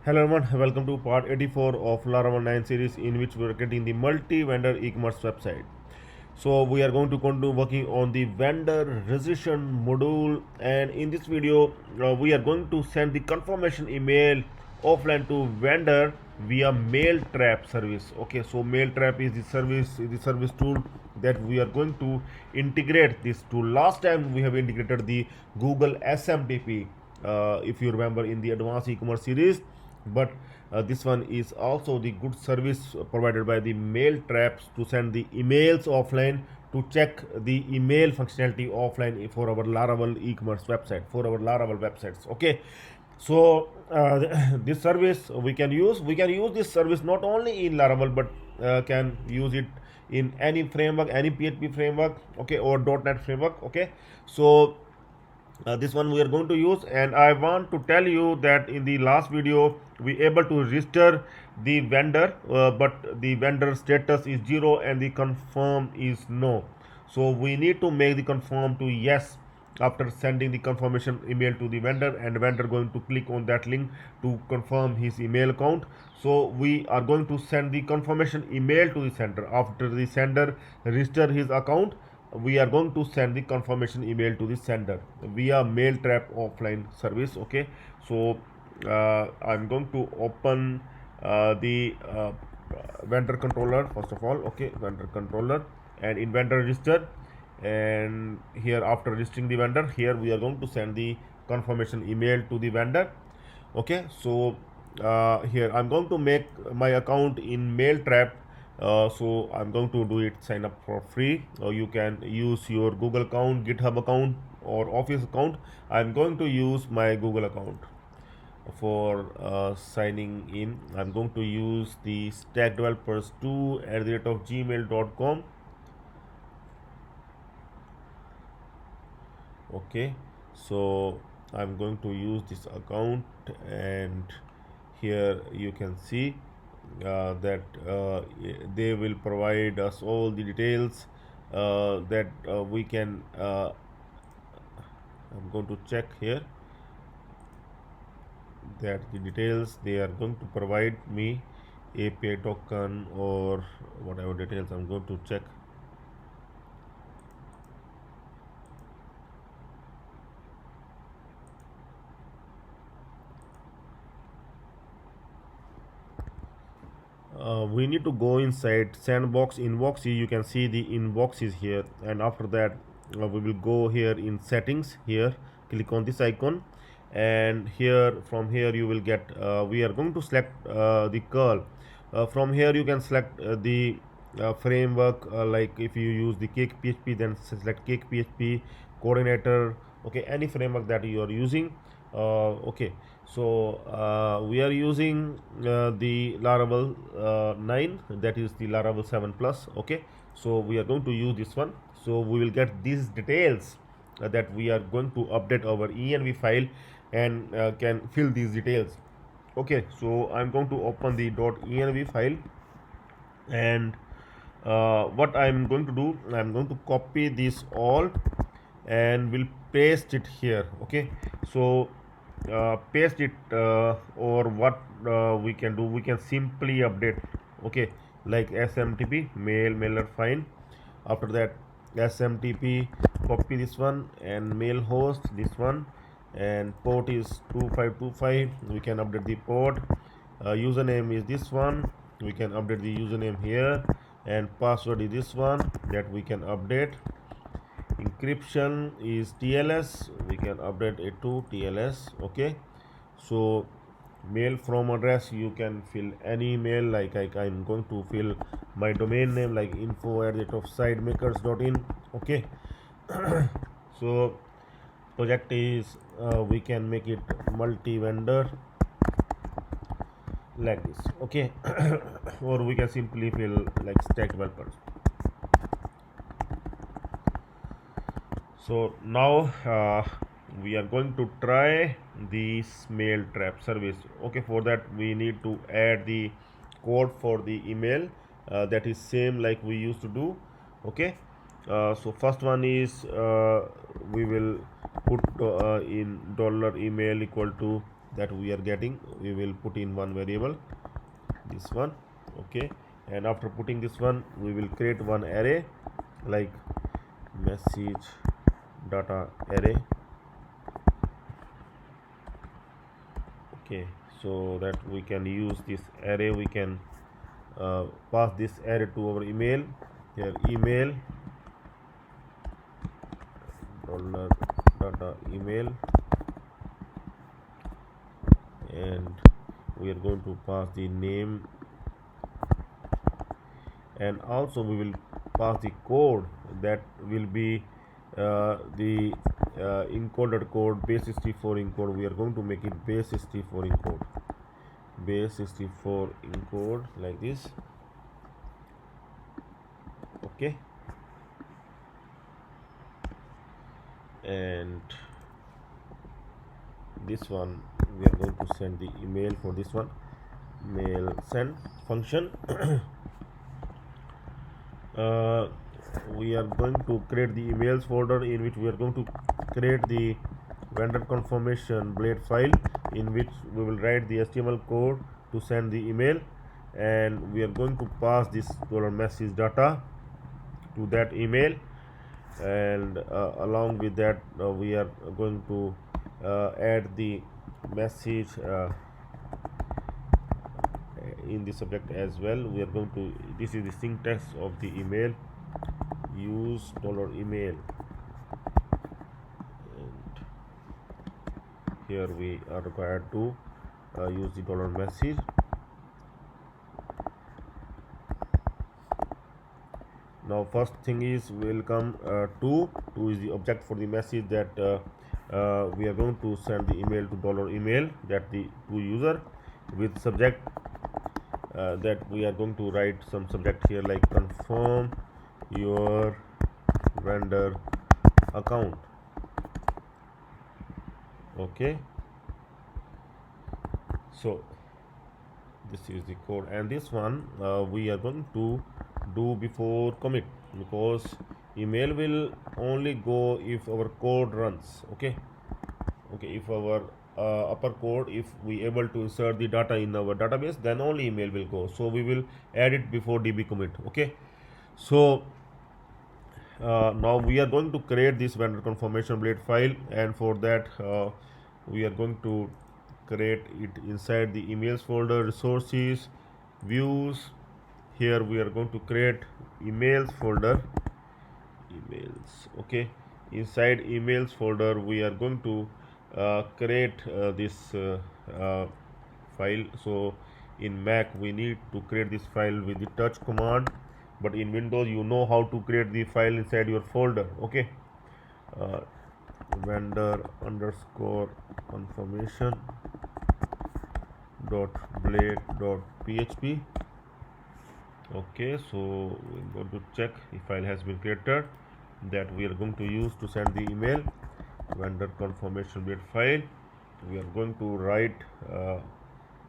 Hello everyone, welcome to part 84 of Laravel 9 series in which we are getting the multi-vendor e-commerce website. So we are going to continue working on the vendor registration module, and in this video we are going to send the confirmation email offline to vendor via Mailtrap service. Okay, so Mailtrap is the service tool that we are going to integrate this tool. Last time we have integrated the Google SMTP, if you remember, in the advanced e-commerce series, but this one is also the good service provided by the mail traps to send the emails offline, to check the email functionality offline for our Laravel e-commerce website, for our Laravel websites. Okay, so this service we can use this service not only in Laravel, but can use it in any framework, any PHP framework, okay, or .NET framework. Okay, so this one we are going to use, and I want to tell you that in the last video we able to register the vendor, but the vendor status is 0 and the confirm is no. So we need to make the confirm to yes after sending the confirmation email to the vendor, and the vendor going to click on that link to confirm his email account. So we are going to send the confirmation email to the sender. After the sender register his account, we are going to send the confirmation email to the sender via Mailtrap offline service. Okay, so I'm going to open the vendor controller first of all. Okay, vendor controller, and in vendor register, and here after registering the vendor, here we are going to send the confirmation email to the vendor. Okay, so here I'm going to make my account in Mailtrap. So I'm going to do it, sign up for free, or you can use your Google account, GitHub account, or Office account. I'm going to use my Google account for signing in. I'm going to use the stackdevelopers2@gmail.com. Okay, so I'm going to use this account, and here you can see that they will provide us all the details that we can I'm going to check here that the details they are going to provide me, API token or whatever details. I'm going to check. We need to go inside sandbox inbox. You can see the inbox is here, and after that we will go here in settings. Here click on this icon, and here from here you will get we are going to select the curl. From here you can select the framework, like if you use the cake PHP, then select cake PHP coordinator. Okay, any framework that you are using. Okay, so we are using the Laravel 9, that is the Laravel 7 plus. Okay, so we are going to use this one. So we will get these details that we are going to update our env file, and can fill these details. Okay, so I'm going to open the .env file, and what I'm going to do, I'm going to copy this all and will paste it here. Okay, so paste it, or what we can do, we can simply update. Okay, like SMTP mailer, fine. After that SMTP, copy this one, and mail host this one, and port is 2525. We can update the port. Username is this one, we can update the username here, and password is this one that we can update. Encryption is TLS, we can update it to TLS. Okay, so mail from address, you can fill any mail, like I'm going to fill my domain name like info@sitemakers.in. Okay, so project is we can make it multi-vendor like this. Okay, or we can simply fill like stack developers. So now we are going to try this Mailtrap service. Okay, for that we need to add the code for the email, that is same like we used to do. Okay, so first one is we will put in $email equal to that we are getting, we will put in one variable, this one. Okay, and after putting this one, we will create one array like message data array. Okay, so that we can use this array, we can pass this array to our email. Here email dollar data email, and we are going to pass the name, and also we will pass the code that will be the encoded code, base 64 encode. We are going to make it base 64 encode, base 64 encode like this. Okay, and this one we are going to send the email for this one, mail send function. We are going to create the emails folder in which we are going to create the vendor confirmation blade file, in which we will write the HTML code to send the email, and we are going to pass this $message data to that email, and along with that we are going to add the message in the subject as well. We are going to, this is the syntax of the email, use $email, and here we are required to use the $message. Now first thing is welcome to is the object for the message that we are going to send the email to $email, that the to user, with subject that we are going to write some subject here like confirm your vendor account. Okay, so this is the code, and this one we are going to do before commit, because email will only go if our code runs. Okay, if our upper code, if we able to insert the data in our database, then only email will go. So we will add it before db commit. Okay, so now we are going to create this vendor confirmation blade file, and for that we are going to create it inside the emails folder, resources, views. Here we are going to create emails folder, emails. Okay, inside emails folder we are going to create this file. So in Mac we need to create this file with the touch command, but in Windows you know how to create the file inside your folder. Okay, vendor underscore confirmation dot blade dot php. Okay, so we're going to check if file has been created, that we are going to use to send the email, vendor confirmation blade file. We are going to write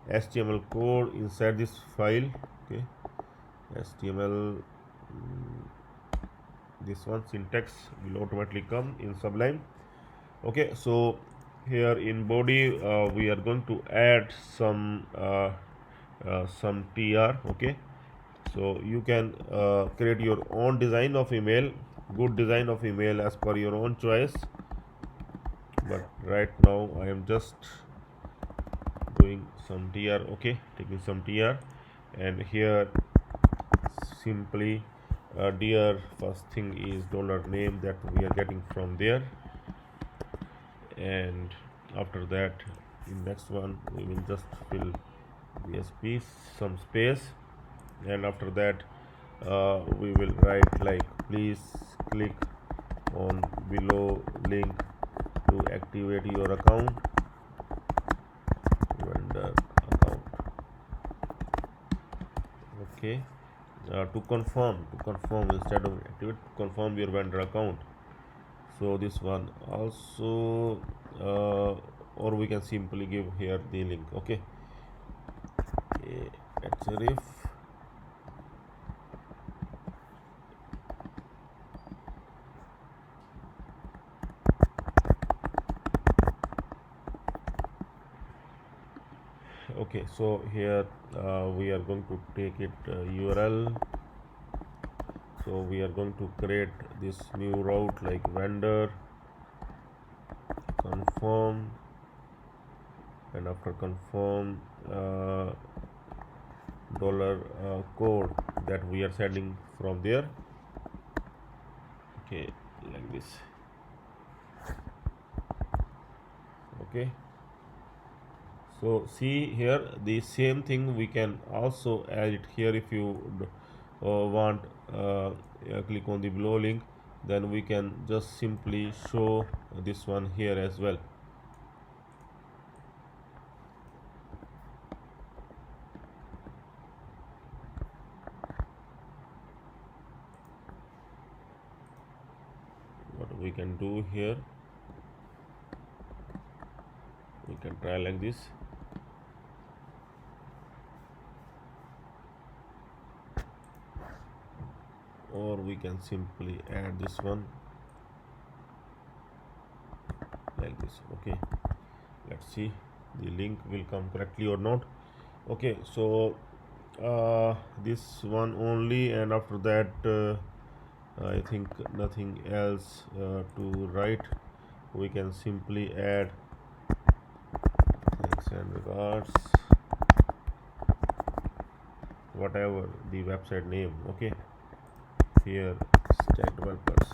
HTML code inside this file. Okay, HTML, this one syntax will automatically come in Sublime. Okay, so here in body we are going to add some tr. Okay, so you can create your own design of email, good design of email as per your own choice, but right now I am just doing some tr. Okay, taking some tr, and here simply dear, first thing is $name that we are getting from there, and after that in next one we will just fill the space, some space, and after that we will write like please click on below link to activate your account, vendor account. Okay, to confirm instead of activate, to confirm your vendor account. So this one also or we can simply give here the link. Okay, href Okay, so here we are going to take it URL. So we are going to create this new route like vendor confirm, and after confirm dollar code that we are sending from there. Okay, like this. Okay, so see here the same thing we can also add it here. If you want click on the below link, then we can just simply show this one here as well. What we can do here, we can try like this. Or we can simply add this one like this. Okay, let's see the link will come correctly or not. Okay, so this one only, and after that I think nothing else to write. We can simply add thanks and regards, whatever the website name. Okay, here stack developers,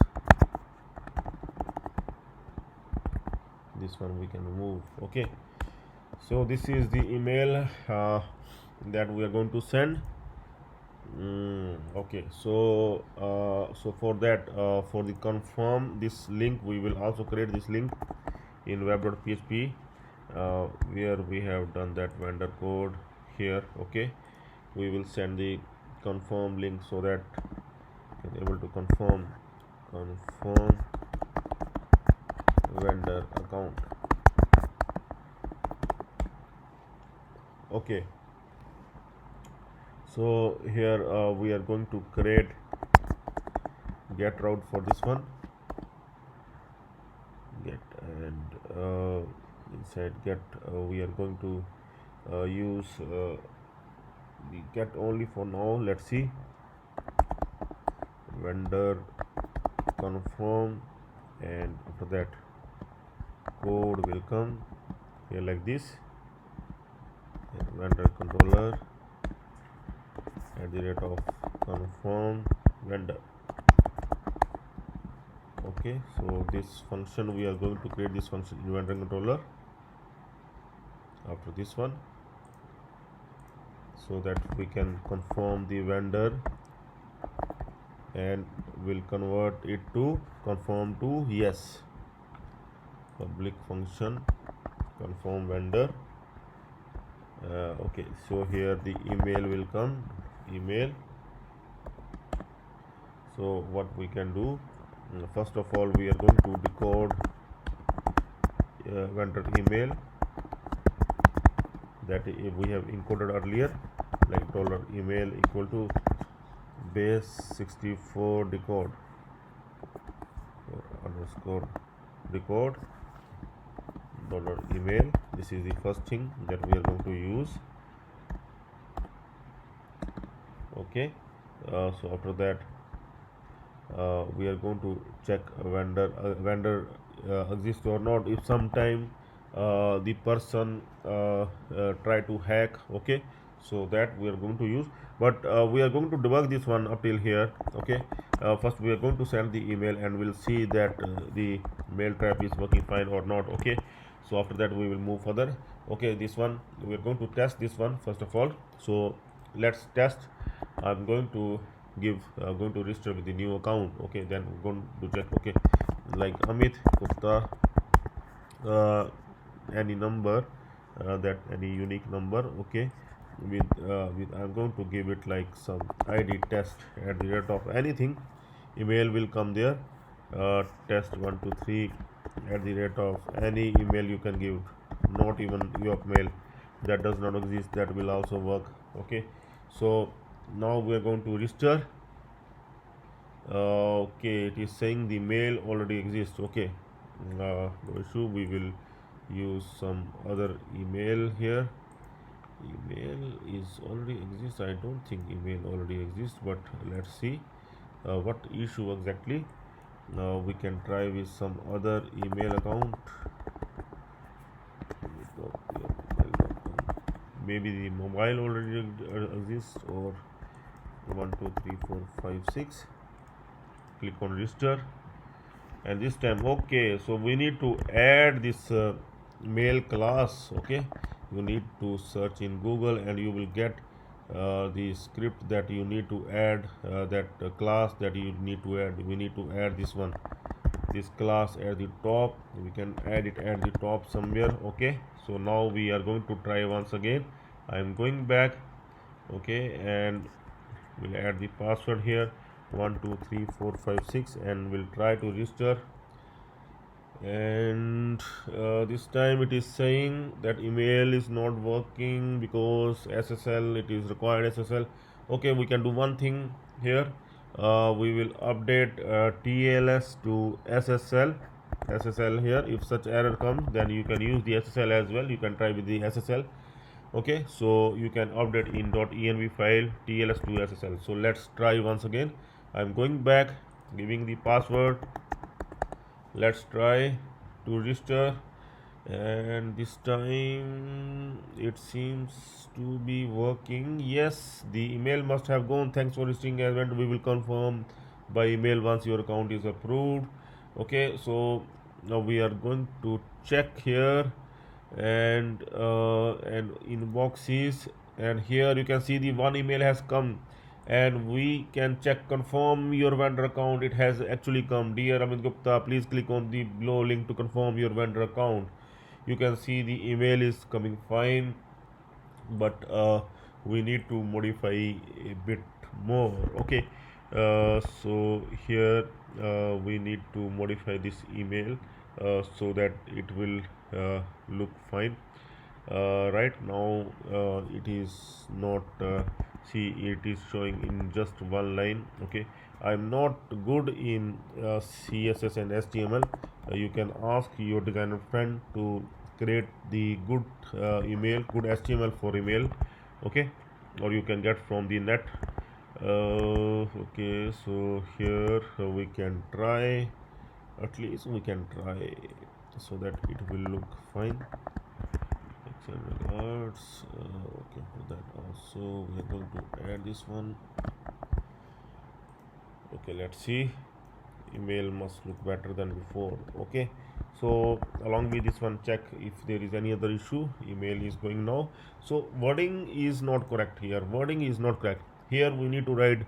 this one we can remove. Okay, so this is the email that we are going to send. Okay, so so for that for the confirm this link, we will also create this link in web.php where we have done that vendor code here. Okay, we will send the confirm link so that you can able to confirm vendor account. Okay, so here we are going to create get route for this one. Get, and inside get we are going to use the get only for now. Let's see, vendor confirm, and after that code will come here like this, and vendor controller at the rate of confirm vendor. Okay, so this function we are going to create this function in vendor controller after this one, so that we can confirm the vendor and will convert it to confirm to yes. Public function confirm vendor. Okay, so here the email will come, email. So what we can do, first of all we are going to decode vendor email that we have encoded earlier, like dollar email equal to base 64 decode or underscore decode dollar email. This is the first thing that we are going to use. Okay, so after that we are going to check vendor exists or not. If sometime the person try to hack, okay, so that we are going to use, but we are going to debug this one up till here. Okay, first we are going to send the email and we'll see that the Mailtrap is working fine or not. Okay, so after that we will move further. Okay, this one we are going to test this one first of all. So let's test. I'm going to give going to register with the new account. Okay, then we're going to check. Okay, like Amit Gupta, any number, that any unique number. Okay, with I'm going to give it like some ID test at the rate of anything. Email will come there, test 123 at the rate of any email you can give, not even your mail that does not exist, that will also work. Okay, so now we are going to register. Okay, it is saying the mail already exists. Okay, no issue, we will use some other email here. Email is already exists. I don't think email already exists, but let's see what issue exactly. Now we can try with some other email account. Maybe the mobile already exists, or 1 2 3 4 5 6. Click on register, and this time okay. So we need to add this mail class. Okay, you need to search in Google, and you will get the script that you need to add, that class that you need to add. We need to add this one, this class at the top. We can add it at the top somewhere. Okay, so now we are going to try once again. I am going back. Okay, and we'll add the password here, 1 2 3 4 5 6, and we'll try to register. And this time it is saying that email is not working because SSL, it is required SSL. Okay, we can do one thing here. We will update TLS to SSL here. If such error comes, then you can use the SSL as well. You can try with the SSL. Okay, so you can update in .env file TLS to SSL. So let's try once again. I'm going back, giving the password. Let's try to register, and this time it seems to be working. Yes, the email must have gone. Thanks for registering as well. We will confirm by email once your account is approved. Okay, so now we are going to check here, and inboxes, and here you can see the one email has come, and we can check confirm your vendor account. It has actually come. Dear Amit Gupta, please click on the below link to confirm your vendor account. You can see the email is coming fine, but we need to modify a bit more. Okay, so here we need to modify this email so that it will look fine. Right now it is not, see, it is showing in just one line. Okay, I'm not good in CSS and HTML. You can ask your designer friend to create the good email, good HTML for email. Okay, or you can get from the net. Okay, so here we can try, at least we can try so that it will look fine. Regards. Okay, for that also we are going to add this one. Okay, let's see. Email must look better than before. Okay, so along with this one, check if there is any other issue. Email is going now. So wording is not correct here. Wording is not correct here. We need to write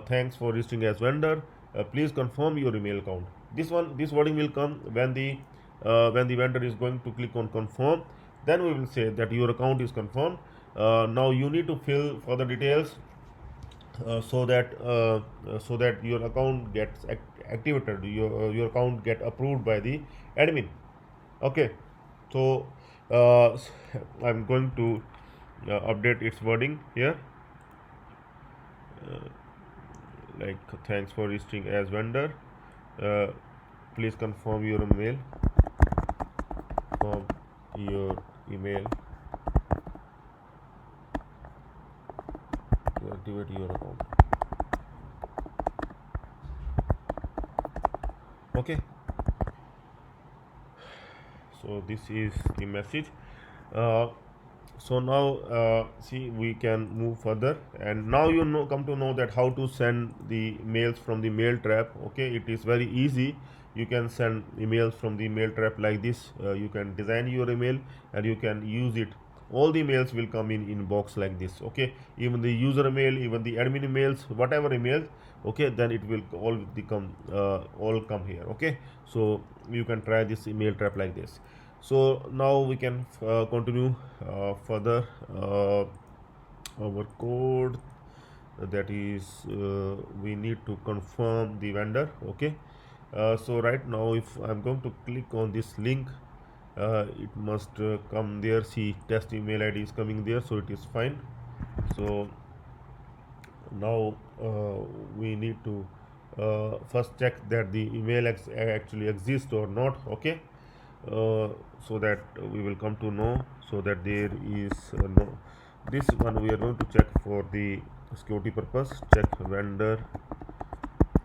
thanks for registering as vendor. Please confirm your email account. This wording will come when the vendor is going to click on confirm. Then we will say that your account is confirmed. Now you need to fill further details so that your account gets activated, your account get approved by the admin. Okay, so I'm going to update its wording here, like thanks for registering as vendor. uh, Please confirm your email, confirm your email to activate your account. Okay, so this is the message. So now see, we can move further, and now come to know that how to send the mails from the Mailtrap. Okay, it is very easy. You can send emails from the Mailtrap like this. You can design your email and you can use it. All the mails will come in inbox like this. Okay, even the user email, even the admin emails, whatever emails. Okay, then it will all come here. Okay, so you can try this email trap like this. So now we can continue further our code. That is, we need to confirm the vendor. Okay, so right now if I'm going to click on this link, it must come there. See, test email ID is coming there, so it is fine. So now we need to first check that the email actually exists or not. Okay, so that we will come to know, so that there is no This one we are going to check for the security purpose. Check vendor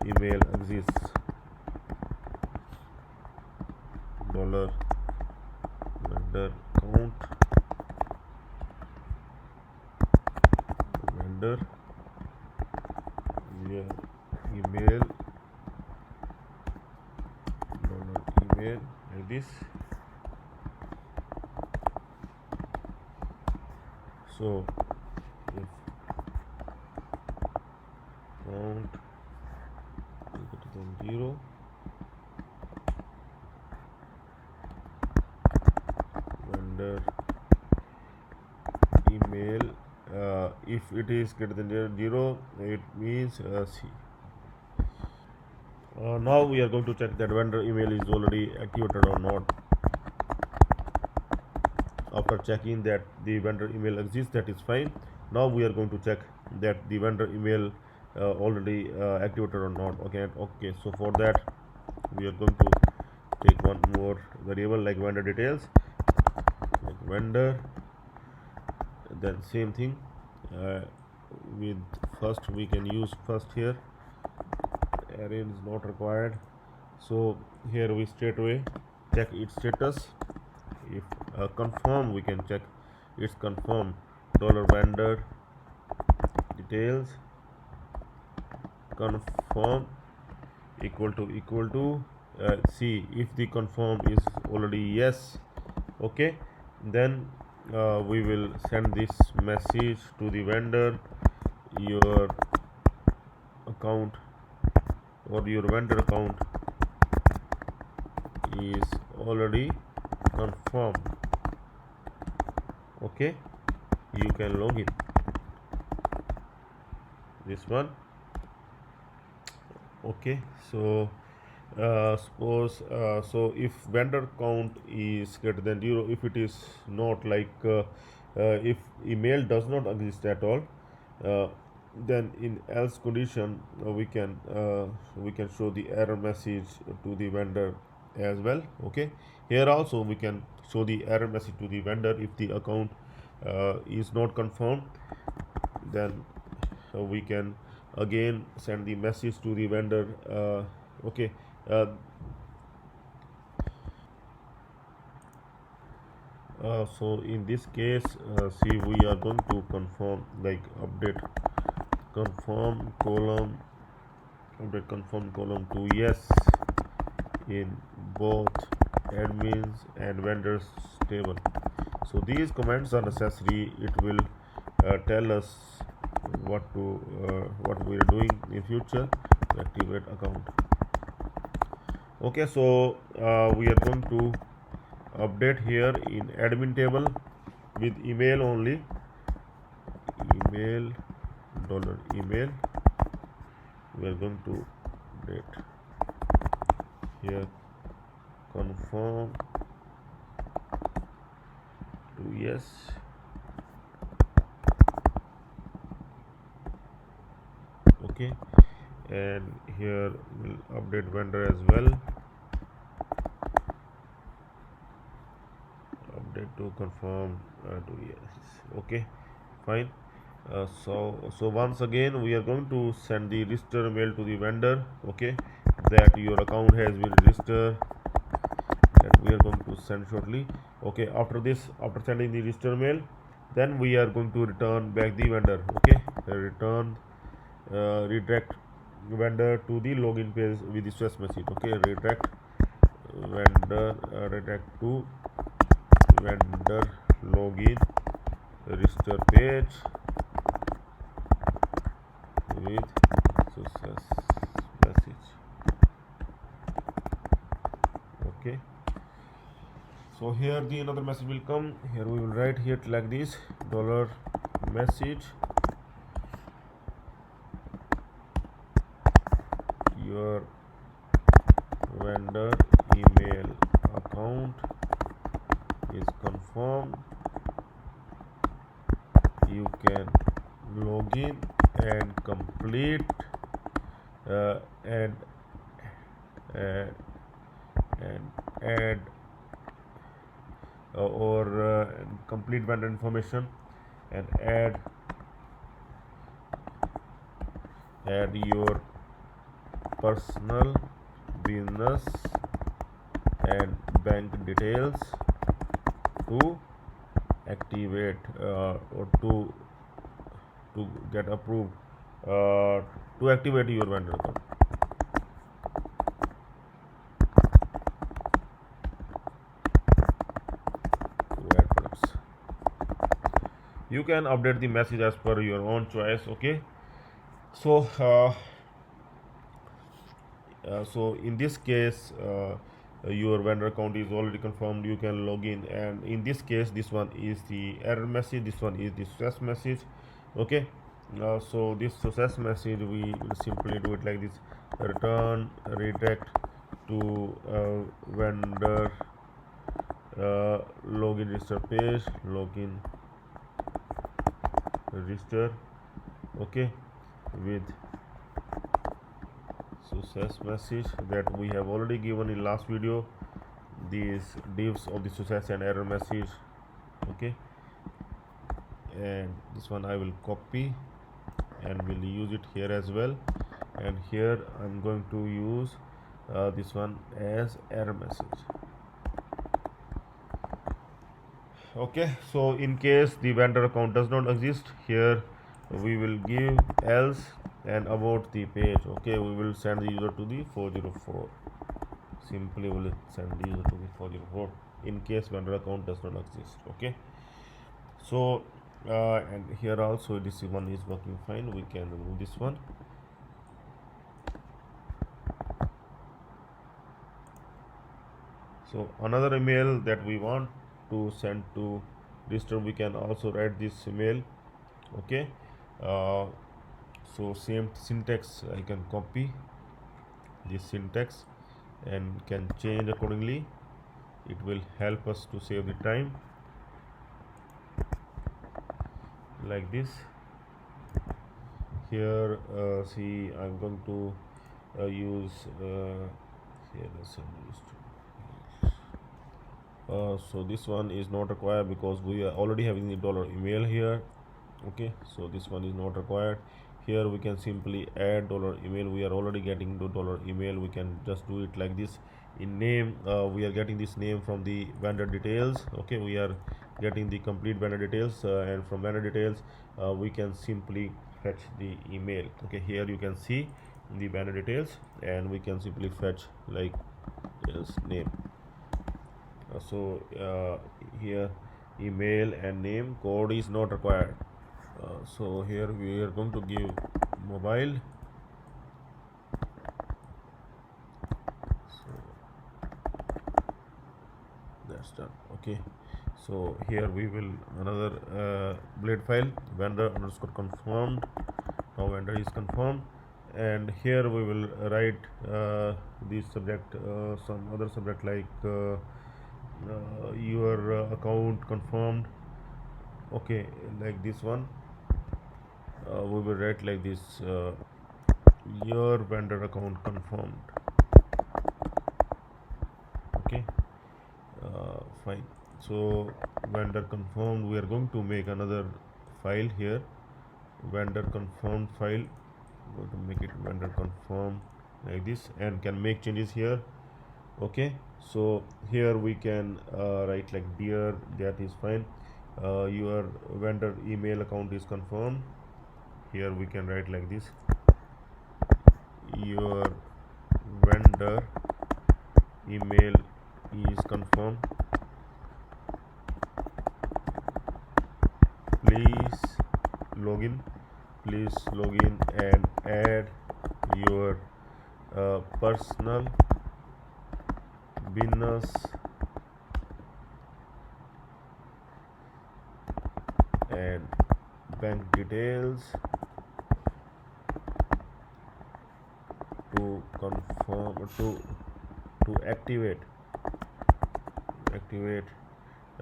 email exists dollar vendor count vendor email dollar email like this. So if count equal to 0, vendor email if it is greater than 0, it means C. Now we are going to check that vendor email is already activated or not. After checking that the vendor email exists, that is fine. Now we are going to check that the vendor email already activated or not. Okay, so for that we are going to take one more variable like vendor details, like vendor, then same thing with first. We can use first here. Array is not required, so here we straight away check its status. If confirm, we can check it's confirmed. $vendor details confirm equal to see if the confirm is already yes. Okay, then we will send this message to the vendor. Your account or your vendor account is already confirmed. Okay, you can log in. This one. Okay, so suppose so if vendor count is greater than 0, if it is not, like if email does not exist at all, then in else condition we can show the error message to the vendor as well. Okay, here also we can show the error message to the vendor if the account is not confirmed. Then we can again send the message to the vendor. Okay, so in this case, see, we are going to confirm, like update confirm column, update confirm column to yes in both admins and vendors table. So these commands are necessary. It will tell us what we are doing in future to activate account. Okay, so we are going to update here in admin table with email only. Email $email. We are going to update here confirm to yes. Okay, and here we'll update vendor as well. Update to confirm to yes. Okay, fine. So once again we are going to send the register mail to the vendor. Okay, that your account has been registered, that we are going to send shortly. Okay, after this, after sending the register mail, then we are going to return back the vendor. Okay, return redirect vendor to the login page with the stress message. Okay, redirect vendor redirect to vendor login register page with success message. Okay, so here the another message will come. Here we will write here like this $message your vendor email account is confirmed. You can log in and complete and add or complete vendor information and add your personal, business and bank details to activate or to get approved to activate your vendor account. To add products, you can update the message as per your own choice. Okay, so so in this case your vendor account is already confirmed, you can log in, and in this case this one is the error message, this one is the success message. Okay, so this success message we will simply do it like this: return redirect to vendor login register page, login register. Okay, with success message that we have already given in last video, these divs of the success and error message. Okay, and this one I will copy and will use it here as well, and here I'm going to use this one as error message. Okay, so in case the vendor account does not exist, here we will give else and about the page. Okay, we will send the user to the 404. Simply will send the user to the 404 in case vendor account does not exist. Okay, so and here also this one is working fine, we can remove this one. So another email that we want to send to register, we can also write this email. Okay, so same syntax, I can copy this syntax and can change accordingly. It will help us to save the time like this. Here see, I'm going to use here so this one is not required because we are already having the dollar email here. Okay, so this one is not required. Here we can simply add dollar email, we are already getting the dollar email, we can just do it like this. In name we are getting this name from the vendor details. Okay, we are getting the complete vendor details and from vendor details we can simply fetch the email. Okay, here you can see the vendor details and we can simply fetch like this name. So here email and name, code is not required. So here we are going to give mobile. So that's done. Okay, so here we will another blade file, vendor underscore confirmed. Now vendor is confirmed, and here we will write the subject, some other subject like your account confirmed. Okay, like this one we will write like this, your vendor account confirmed. Okay, fine. So vendor confirmed, we are going to make another file here, vendor confirmed file. I'm going to make it vendor confirmed like this and can make changes here. Okay, so here we can write like dear, that is fine. Your vendor email account is confirmed. Here we can write like this, your vendor email is confirmed, please login and add your personal, business and bank details to confirm to activate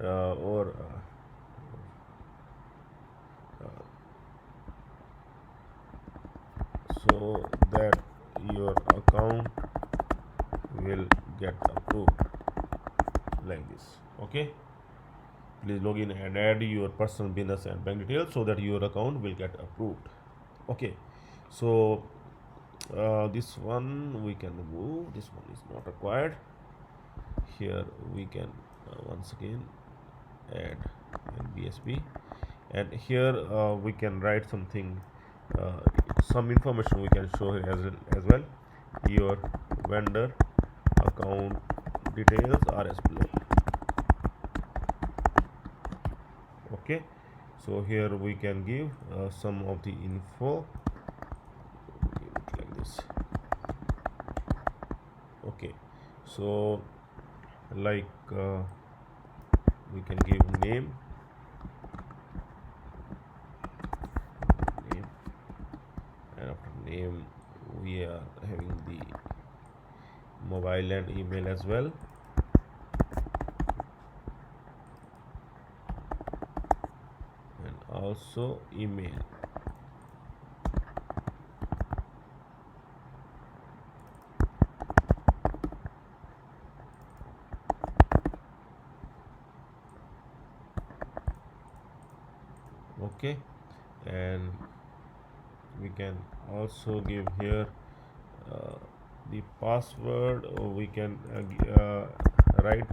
or so that your account will get approved like this. Okay, please log in and add your personal business and bank details so that your account will get approved. Okay, so this one we can remove, this one is not required. Here we can once again add BSB, and here we can write something, some information we can show here as well. Your vendor account details are as below. Okay, so here we can give some of the info, give it like this. Okay, so like we can give name, and after name we are having the mobile and email as well. And also email. Okay, and we can also give here the password. We can write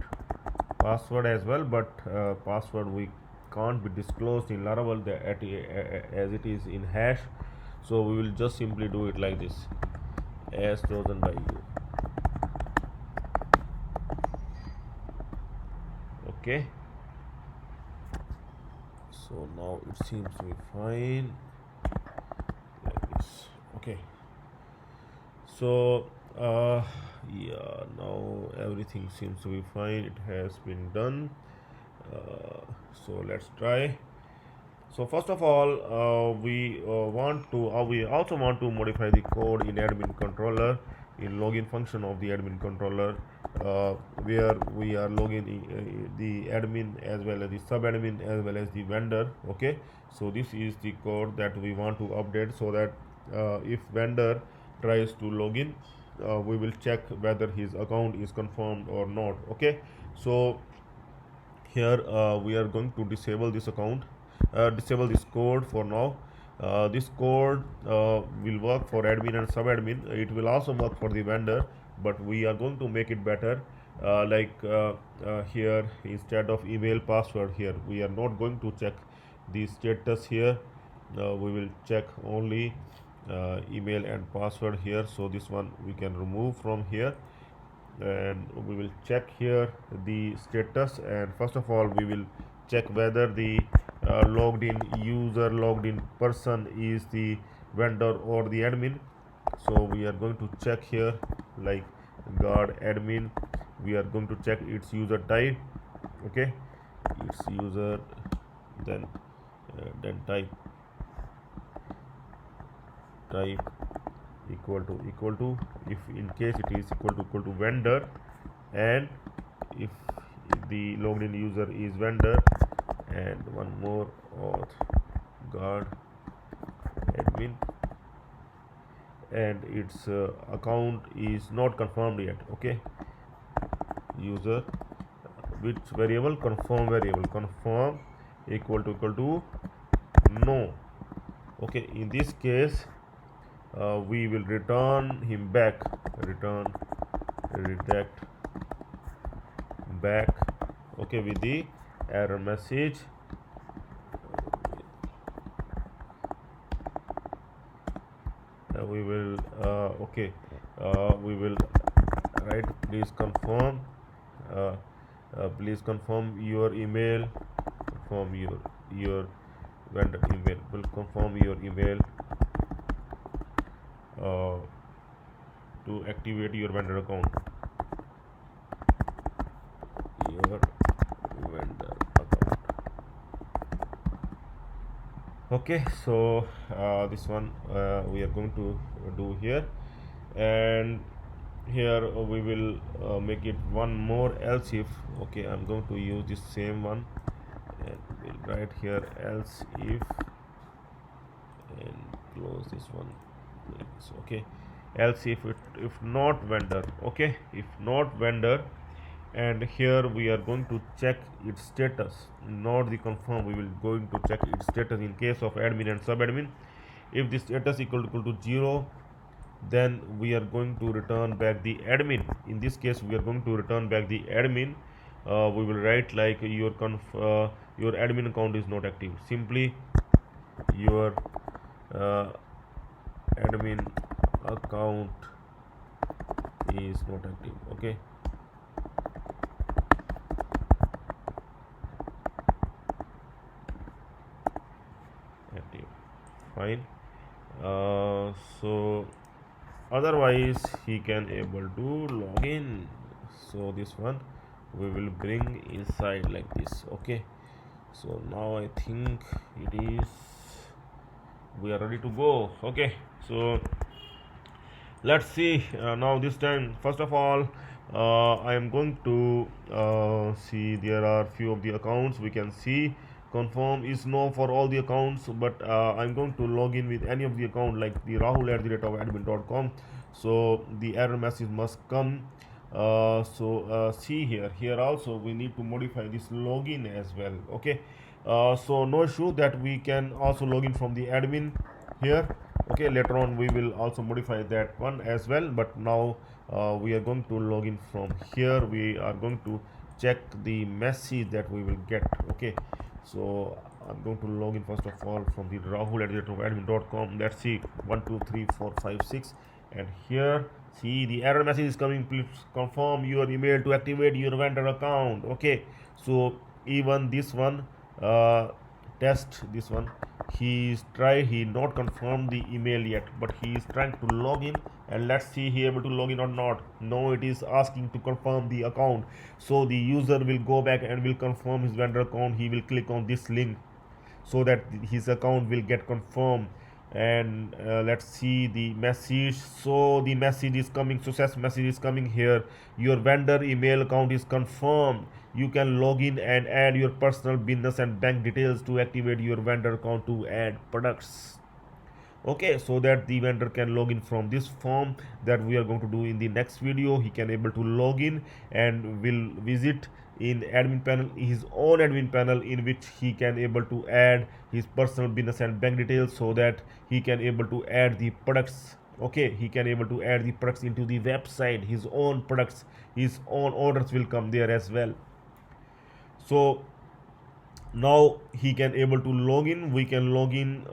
password as well, but password we can't be disclosed in Laravel as it is in hash, so we will just simply do it like this, as chosen by you. Okay, so now it seems to be fine like this. Okay, so yeah, now everything seems to be fine, it has been done. So let's try. So first of all, we also want to modify the code in AdminController, in login function of the AdminController, where we are logging the admin as well as the sub-admin as well as the vendor. Okay, so this is the code that we want to update, so that if vendor tries to log in, we will check whether his account is confirmed or not. Okay, so here we are going to disable this account, disable this code for now. This code will work for admin and sub-admin. It will also work for the vendor, but we are going to make it better. Here, instead of email password, here we are not going to check the status here. We will check only email and password here. So this one we can remove from here, and we will check here the status. And first of all, we will check whether the logged in user, logged in person is the vendor or the admin. So we are going to check here, like guard admin, we are going to check its user type. Okay, its user, then type equal to, if in case it is equal to vendor, and if the logged in user is vendor, and one more, auth guard admin, and its account is not confirmed yet. Okay, user, which variable? Confirm variable, confirm equal to no. Okay, in this case we will return him back, return reject back. Okay, with the error message. We will we will write, please confirm your email, confirm your vendor email, will confirm your email to activate your vendor account, your vendor account. Okay, so this one we are going to do here, and here we will make it one more else if. Okay, I'm going to use this same one, and we'll write here else if, and close this one like this. Okay, else if not vendor. Okay, if not vendor, and here we are going to check its status, not the confirm. We will going to check its status in case of admin and subadmin. If the status equal to 0, then we are going to return back the admin. In this case we are going to return back the admin. We will write like your admin account is not active. Simply your admin account is not active. Okay, active, fine. So otherwise he can able to log in. So this one we will bring inside like this. Okay, so now I think it is, we are ready to go. Okay, so let's see. Now this time, first of all, I am going to see there are few of the accounts. We can see confirm is no for all the accounts, but I'm going to log in with any of the account like the rahul@admin.com. So the error message must come. See here also we need to modify this login as well. Okay, so no issue that we can also log in from the admin here. Okay, later on we will also modify that one as well, but now we are going to log in from here. We are going to check the message that we will get. Okay, so I'm going to log in first of all from the rahul@admin.com. Let's see 1 2 3 4 5 6, and here see the error message is coming. Please confirm your email to activate your vendor account. Okay, so even this one test, this one he not confirmed the email yet, but he is trying to log in, and let's see he able to log in or not. No, it is asking to confirm the account. So the user will go back and will confirm his vendor account. He will click on this link so that his account will get confirmed. And let's see the message. So the message is coming, success message is coming here. Your vendor email account is confirmed. You can log in and add your personal business and bank details to activate your vendor account to add products. Okay, so that the vendor can log in from this form that we are going to do in the next video. He can able to log in and will visit in admin panel, his own admin panel, in which he can able to add his personal business and bank details so that he can able to add the products. Okay, he can able to add the products into the website. His own products, his own orders will come there as well. So now he can able to log in. We can log in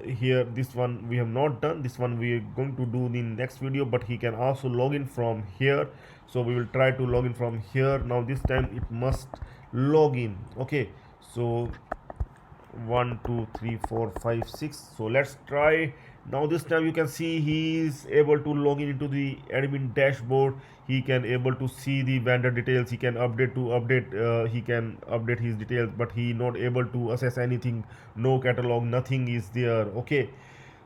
here. This one we have not done, this one we are going to do in the next video, but he can also log in from here. So we will try to log in from here. Now this time it must log in. Okay, so 1 2 3 4 5 6. So let's try. Now this time you can see he is able to log in into the admin dashboard. He can able to see the vendor details. He can he can update his details, but he not able to access anything. No catalog, nothing is there. Okay,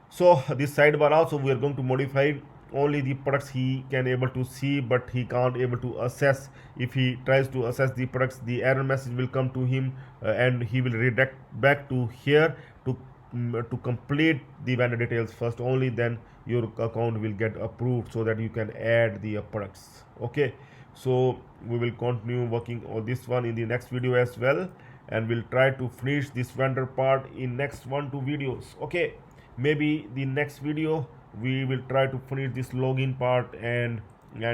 so this sidebar also we are going to modify. Only the products he can able to see, but he can't able to access. If he tries to access the products, the error message will come to him, and he will redirect back to here to complete the vendor details first. Only then your account will get approved so that you can add the products. Okay, so we will continue working on this one in the next video as well, and we'll try to finish this vendor part in next 1-2 videos. Okay, maybe the next video we will try to finish this login part and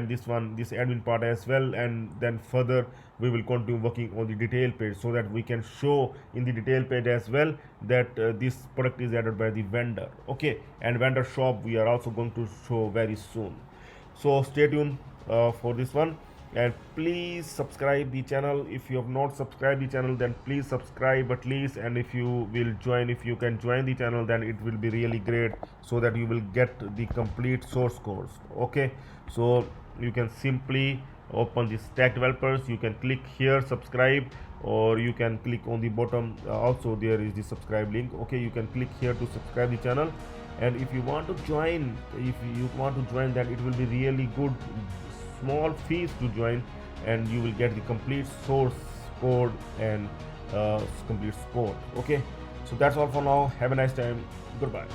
this admin part as well, and then further we will continue working on the detail page so that we can show in the detail page as well that this product is added by the vendor. Okay, and vendor shop we are also going to show very soon. So stay tuned for this one, and please subscribe the channel. If you have not subscribed the channel, then please subscribe at least, and if you can join the channel, then it will be really great so that you will get the complete source course. Okay, so you can simply open the stack developers. You can click here subscribe, or you can click on the bottom. Also there is the subscribe link. Okay, you can click here to subscribe the channel, and if you want to join, then it will be really good, small fees to join, and you will get the complete source code and complete score. Okay, so that's all for now. Have a nice time. Goodbye.